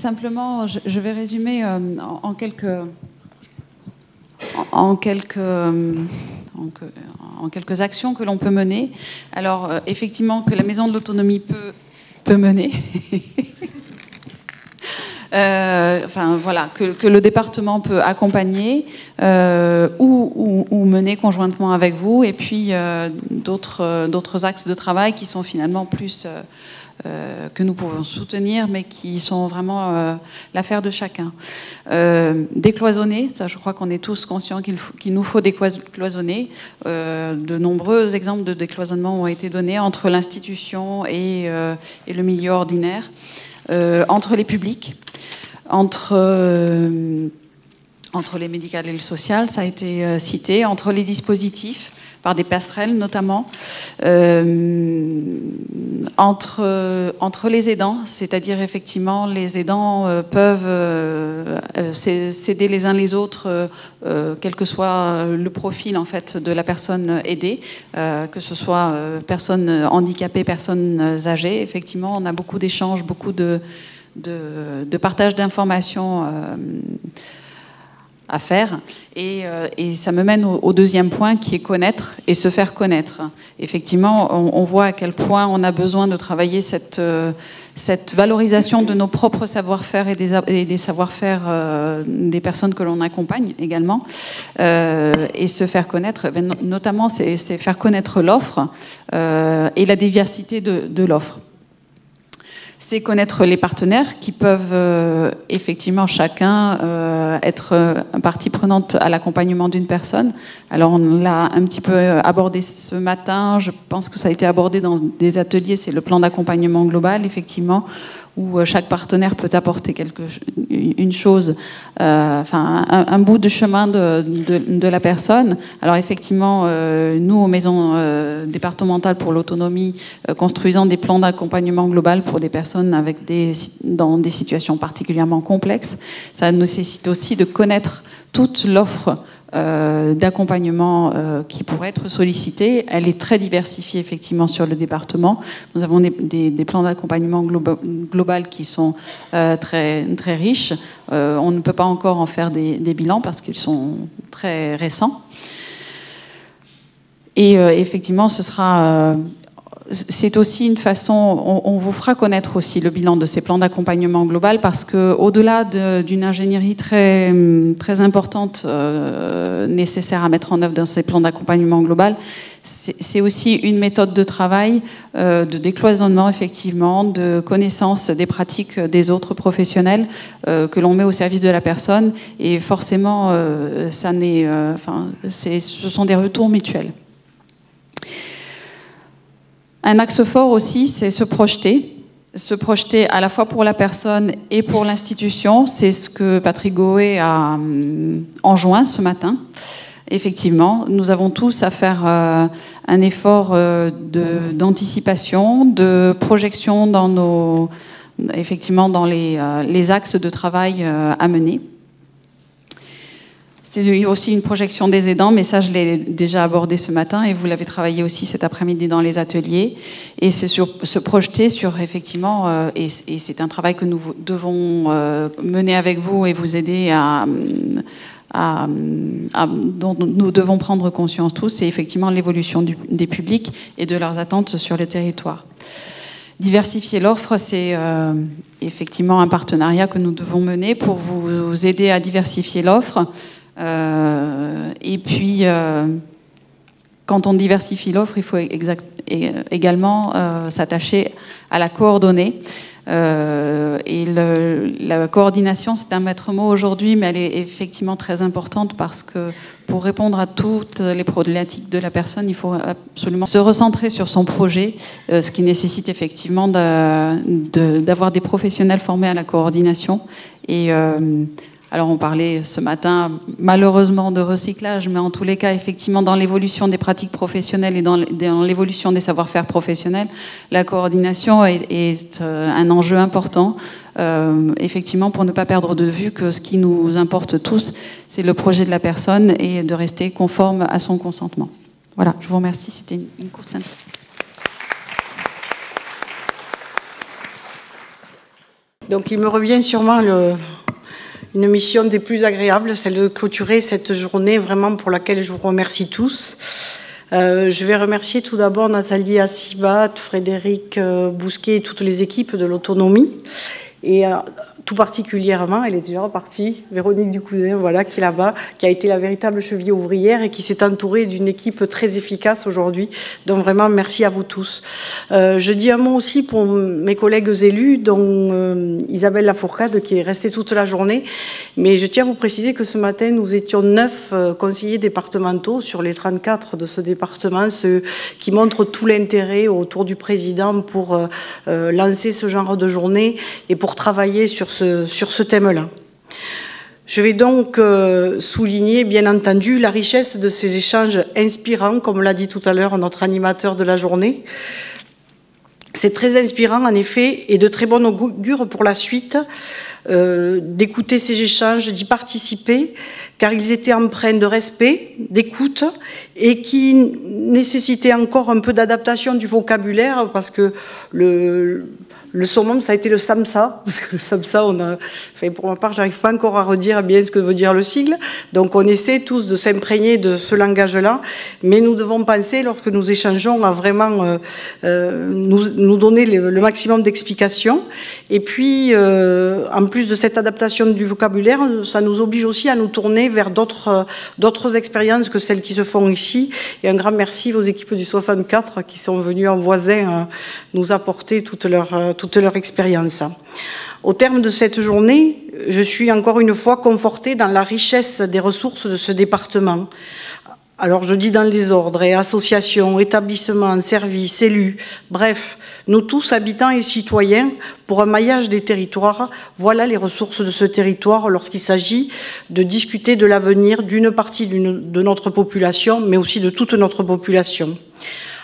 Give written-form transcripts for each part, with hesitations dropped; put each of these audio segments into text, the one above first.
simplement, je vais résumer en quelques actions que l'on peut mener. Alors, effectivement, que la Maison de l'Autonomie peut mener. Enfin, voilà, que le département peut accompagner ou mener conjointement avec vous, et puis d'autres axes de travail qui sont finalement plus que nous pouvons soutenir, mais qui sont vraiment l'affaire de chacun. Décloisonner, ça je crois qu'on est tous conscients qu'il nous faut décloisonner. De nombreux exemples de décloisonnement ont été donnés entre l'institution et le milieu ordinaire, entre les publics, entre les médicales et le social, ça a été cité, entre les dispositifs, par des passerelles notamment, entre les aidants, c'est-à-dire effectivement les aidants peuvent s'aider les uns les autres, quel que soit le profil en fait de la personne aidée, que ce soit personnes handicapées, personnes âgées. Effectivement, on a beaucoup d'échanges, beaucoup de partage d'informations à faire, et ça me mène au deuxième point qui est connaître et se faire connaître. Effectivement, on voit à quel point on a besoin de travailler cette valorisation de nos propres savoir-faire et des savoir-faire des personnes que l'on accompagne également, et se faire connaître, notamment c'est faire connaître l'offre et la diversité de l'offre. C'est connaître les partenaires qui peuvent effectivement chacun être partie prenante à l'accompagnement d'une personne. Alors on l'a un petit peu abordé ce matin, je pense que ça a été abordé dans des ateliers, c'est le plan d'accompagnement global, effectivement, où chaque partenaire peut apporter une chose, enfin un bout de chemin de la personne. Alors effectivement, nous, aux maisons départementales pour l'autonomie, construisant des plans d'accompagnement global pour des personnes dans des situations particulièrement complexes, ça nécessite aussi de connaître toute l'offre d'accompagnement qui pourrait être sollicitée. Elle est très diversifiée effectivement sur le département. Nous avons des plans d'accompagnement global qui sont très, très riches. On ne peut pas encore en faire des bilans parce qu'ils sont très récents. Et effectivement, c'est aussi une façon, on vous fera connaître aussi le bilan de ces plans d'accompagnement global, parce qu'au-delà d'une ingénierie très, très importante nécessaire à mettre en œuvre dans ces plans d'accompagnement global, c'est aussi une méthode de travail, de décloisonnement effectivement, de connaissance des pratiques des autres professionnels que l'on met au service de la personne, et forcément, ce sont des retours mutuels. Un axe fort aussi, c'est se projeter à la fois pour la personne et pour l'institution. C'est ce que Patrick Goé a enjoint ce matin. Effectivement, nous avons tous à faire un effort d'anticipation, de projection dans les axes de travail à mener. C'est aussi une projection des aidants, mais ça, je l'ai déjà abordé ce matin, et vous l'avez travaillé aussi cet après-midi dans les ateliers. Et c'est se projeter sur, effectivement, et c'est un travail que nous devons mener avec vous et vous aider dont nous devons prendre conscience tous, c'est effectivement l'évolution des publics et de leurs attentes sur le territoire. Diversifier l'offre, c'est effectivement un partenariat que nous devons mener pour vous aider à diversifier l'offre. Et puis, quand on diversifie l'offre, il faut également s'attacher à la coordonner. Et la coordination, c'est un maître mot aujourd'hui, mais elle est effectivement très importante, parce que pour répondre à toutes les problématiques de la personne, il faut absolument se recentrer sur son projet, ce qui nécessite effectivement d'avoir des professionnels formés à la coordination. Et alors on parlait ce matin malheureusement de recyclage, mais en tous les cas, effectivement, dans l'évolution des pratiques professionnelles et dans l'évolution des savoir-faire professionnels, la coordination est un enjeu important, effectivement, pour ne pas perdre de vue que ce qui nous importe tous, c'est le projet de la personne et de rester conforme à son consentement. Voilà, je vous remercie, c'était une courte synthèse. Donc il me revient sûrement une mission des plus agréables, celle de clôturer cette journée vraiment pour laquelle je vous remercie tous. Je vais remercier tout d'abord Nathalie Assibat, Frédéric Bousquet et toutes les équipes de l'autonomie. Et tout particulièrement, elle est déjà repartie, Véronique Ducoudin, voilà, qui est là-bas, qui a été la véritable cheville ouvrière et qui s'est entourée d'une équipe très efficace aujourd'hui. Donc vraiment, merci à vous tous. Je dis un mot aussi pour mes collègues élus, dont Isabelle Lafourcade, qui est restée toute la journée. Mais je tiens à vous préciser que ce matin, nous étions 9 conseillers départementaux sur les 34 de ce département, ce qui montre tout l'intérêt autour du président pour lancer ce genre de journée et pour travailler sur ce thème-là. Je vais donc souligner, bien entendu, la richesse de ces échanges inspirants, comme l'a dit tout à l'heure notre animateur de la journée. C'est très inspirant, en effet, et de très bon augure pour la suite, d'écouter ces échanges, d'y participer, car ils étaient empreints de respect, d'écoute, et qui nécessitaient encore un peu d'adaptation du vocabulaire, parce que le summum, ça a été le SAMSA, parce que le SAMSA, pour ma part, j'arrive pas encore à redire bien ce que veut dire le sigle. Donc, on essaie tous de s'imprégner de ce langage-là, mais nous devons penser, lorsque nous échangeons, à vraiment nous donner le maximum d'explications. Et puis, en plus de cette adaptation du vocabulaire, ça nous oblige aussi à nous tourner vers d'autres expériences que celles qui se font ici. Et un grand merci aux équipes du 64 qui sont venues en voisin nous apporter toute leur expérience. Au terme de cette journée, je suis encore une fois confortée dans la richesse des ressources de ce département. Alors je dis dans les ordres, et associations, établissements, services, élus, bref, nous tous, habitants et citoyens, pour un maillage des territoires, voilà les ressources de ce territoire lorsqu'il s'agit de discuter de l'avenir d'une partie de notre population, mais aussi de toute notre population.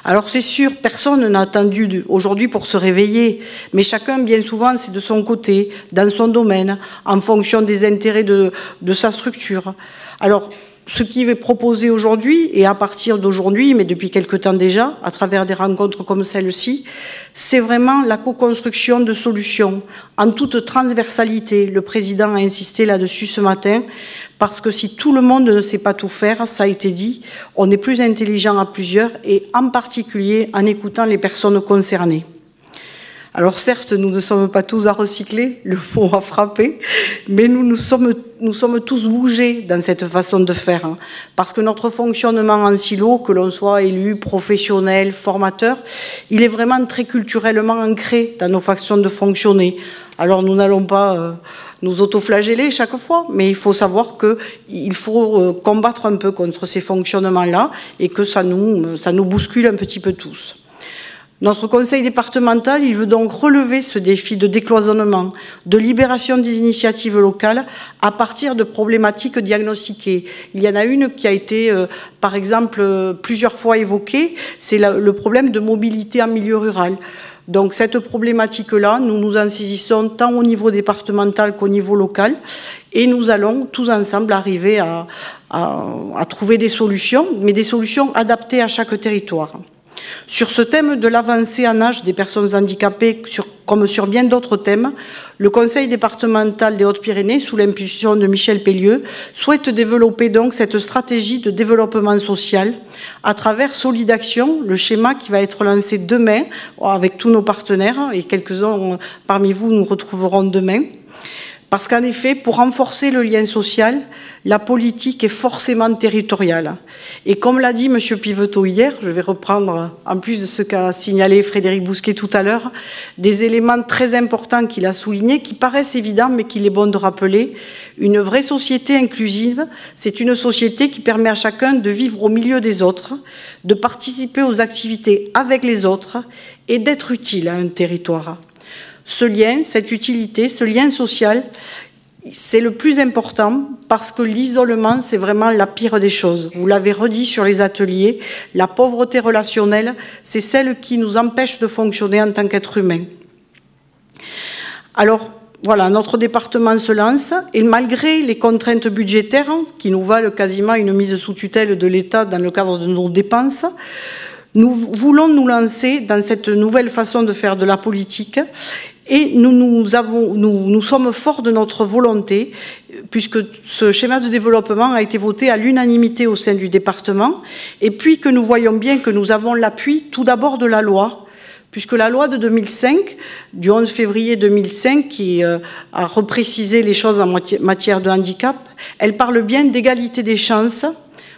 Alors c'est sûr, personne n'a attendu aujourd'hui pour se réveiller, mais chacun, bien souvent, c'est de son côté, dans son domaine, en fonction des intérêts de sa structure. Alors, ce qui est proposé aujourd'hui, et à partir d'aujourd'hui, mais depuis quelque temps déjà, à travers des rencontres comme celle-ci, c'est vraiment la co-construction de solutions en toute transversalité. Le président a insisté là-dessus ce matin, parce que si tout le monde ne sait pas tout faire, ça a été dit, on est plus intelligent à plusieurs, et en particulier en écoutant les personnes concernées. Alors certes, nous ne sommes pas tous à recycler, le mot a frappé, mais nous sommes tous bougés dans cette façon de faire, hein, parce que notre fonctionnement en silo, que l'on soit élu, professionnel, formateur, il est vraiment très culturellement ancré dans nos façons de fonctionner. Alors nous n'allons pas nous autoflageller chaque fois, mais il faut savoir qu'il faut combattre un peu contre ces fonctionnements-là et que ça nous bouscule un petit peu tous. Notre conseil départemental, il veut donc relever ce défi de décloisonnement, de libération des initiatives locales à partir de problématiques diagnostiquées. Il y en a une qui a été, par exemple, plusieurs fois évoquée, c'est le problème de mobilité en milieu rural. Donc cette problématique-là, nous nous en saisissons tant au niveau départemental qu'au niveau local et nous allons tous ensemble arriver à trouver des solutions, mais des solutions adaptées à chaque territoire. Sur ce thème de l'avancée en âge des personnes handicapées, comme sur bien d'autres thèmes, le Conseil départemental des Hautes-Pyrénées, sous l'impulsion de Michel Pellieu, souhaite développer donc cette stratégie de développement social à travers Solidaction, le schéma qui va être lancé demain avec tous nos partenaires, et quelques-uns parmi vous nous retrouverons demain. Parce qu'en effet, pour renforcer le lien social, la politique est forcément territoriale. Et comme l'a dit M. Piveteau hier, je vais reprendre, en plus de ce qu'a signalé Frédéric Bousquet tout à l'heure, des éléments très importants qu'il a soulignés, qui paraissent évidents, mais qu'il est bon de rappeler. Une vraie société inclusive, c'est une société qui permet à chacun de vivre au milieu des autres, de participer aux activités avec les autres et d'être utile à un territoire. Ce lien, cette utilité, ce lien social, c'est le plus important parce que l'isolement, c'est vraiment la pire des choses. Vous l'avez redit sur les ateliers, la pauvreté relationnelle, c'est celle qui nous empêche de fonctionner en tant qu'être humain. Alors, voilà, notre département se lance et malgré les contraintes budgétaires qui nous valent quasiment une mise sous tutelle de l'État dans le cadre de nos dépenses, nous voulons nous lancer dans cette nouvelle façon de faire de la politique Et nous sommes forts de notre volonté, puisque ce schéma de développement a été voté à l'unanimité au sein du département, et puis que nous voyons bien que nous avons l'appui tout d'abord de la loi, puisque la loi de 2005, du 11 février 2005, qui a reprécisé les choses en matière de handicap, elle parle bien d'égalité des chances,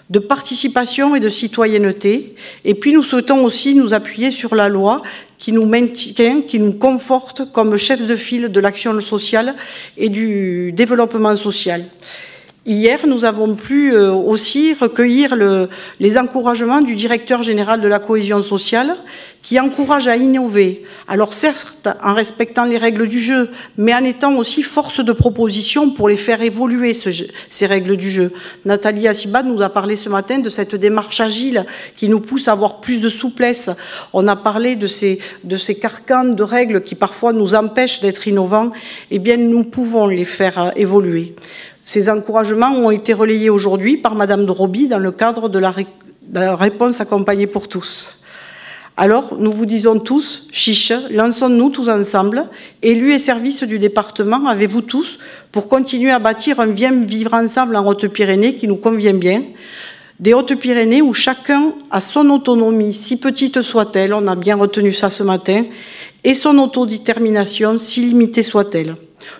de participation et de citoyenneté. Et puis nous souhaitons aussi nous appuyer sur la loi qui nous maintient, qui nous conforte comme chef de file de l'action sociale et du développement social. Hier, nous avons pu aussi recueillir les encouragements du directeur général de la cohésion sociale qui encourage à innover. Alors certes, en respectant les règles du jeu, mais en étant aussi force de proposition pour les faire évoluer, ces règles du jeu. Nathalie Assibad nous a parlé ce matin de cette démarche agile qui nous pousse à avoir plus de souplesse. On a parlé de ces carcans de règles qui parfois nous empêchent d'être innovants. Eh bien, nous pouvons les faire évoluer. Ces encouragements ont été relayés aujourd'hui par Madame de Roby dans le cadre de la réponse accompagnée pour tous. Alors, nous vous disons tous, chiche, lançons-nous tous ensemble, élus et services du département, avec vous tous, pour continuer à bâtir un bien vivre ensemble en Haute-Pyrénées qui nous convient bien. Des Hautes-Pyrénées où chacun a son autonomie, si petite soit-elle, on a bien retenu ça ce matin, et son autodétermination, si limitée soit-elle.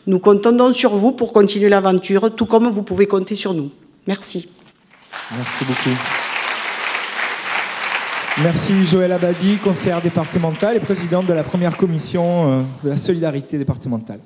Nous comptons donc sur vous pour continuer l'aventure, tout comme vous pouvez compter sur nous. Merci. Merci beaucoup. Merci Joëlle Abadi, conseillère départementale et présidente de la première commission de la solidarité départementale.